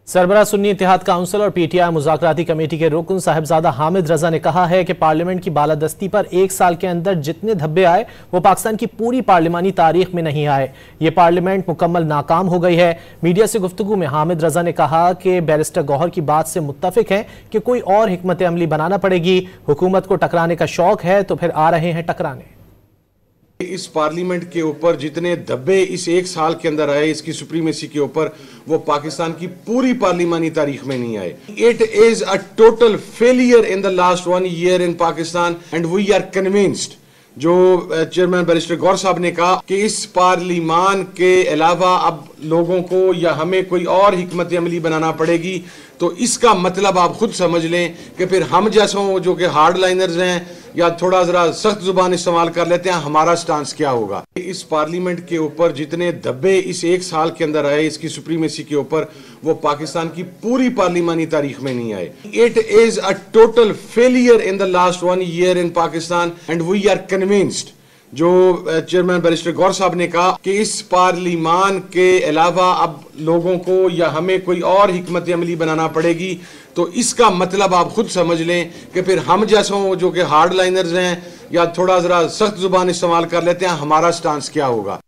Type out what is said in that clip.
सरबराह सुन्नी इत्तेहाद council और PTI मुज़ाकराती committee के रुकन साहिबजादा हामिद रजा ने कहा है कि पार्लियामेंट की बालादस्ती पर एक साल के अंदर जितने धब्बे आए वो पाकिस्तान की पूरी पार्लिमानी तारीख में नहीं आए। ये पार्लियामेंट मुकम्मल नाकाम हो गई है। मीडिया से गुफ्तगू में हामिद रजा ने कहा कि बैरिस्टर गौहर की बात से मुत्तफिक हैं कि कोई और हिकमत अमली बनाना पड़ेगी। हुकूमत को टकराने का शौक है तो फिर आ रहे हैं टकराने। इस पार्लियामेंट के ऊपर जितने धब्बे इस एक साल के अंदर आए, इसकी सुप्रीमेसी के ऊपर, वो पाकिस्तान की पूरी पार्लिमानी तारीख में नहीं आए। It is a total failure in the last 1 year in Pakistan and we are convinced. जो चेयरमैन बैरिस्टर गौहर साहब ने कहा कि इस पार्लिमान के अलावा अब लोगों को या हमें कोई और हिकमत अमली बनाना पड़ेगी, तो इसका मतलब आप खुद समझ लें कि फिर हम जैसों जो कि हार्ड लाइनर्स हैं या थोड़ा जरा सख्त जुबान इस्तेमाल कर लेते हैं, हमारा स्टांस क्या होगा। इस पार्लियामेंट के ऊपर जितने धब्बे इस एक साल के अंदर आए, इसकी सुप्रीमेसी के ऊपर, वो पाकिस्तान की पूरी पार्लिमानी तारीख में नहीं आए। It is a total failure in the last 1 year in Pakistan and we are convinced. जो चेयरमैन बैरिस्टर गौहर साहब ने कहा कि इस पार्लिमान के अलावा अब लोगों को या हमें कोई और हिकमत अमली बनाना पड़ेगी, तो इसका मतलब आप खुद समझ लें कि फिर हम जैसों जो कि हार्ड लाइनर्स हैं या थोड़ा जरा सख्त जुबान इस्तेमाल कर लेते हैं, हमारा स्टांस क्या होगा।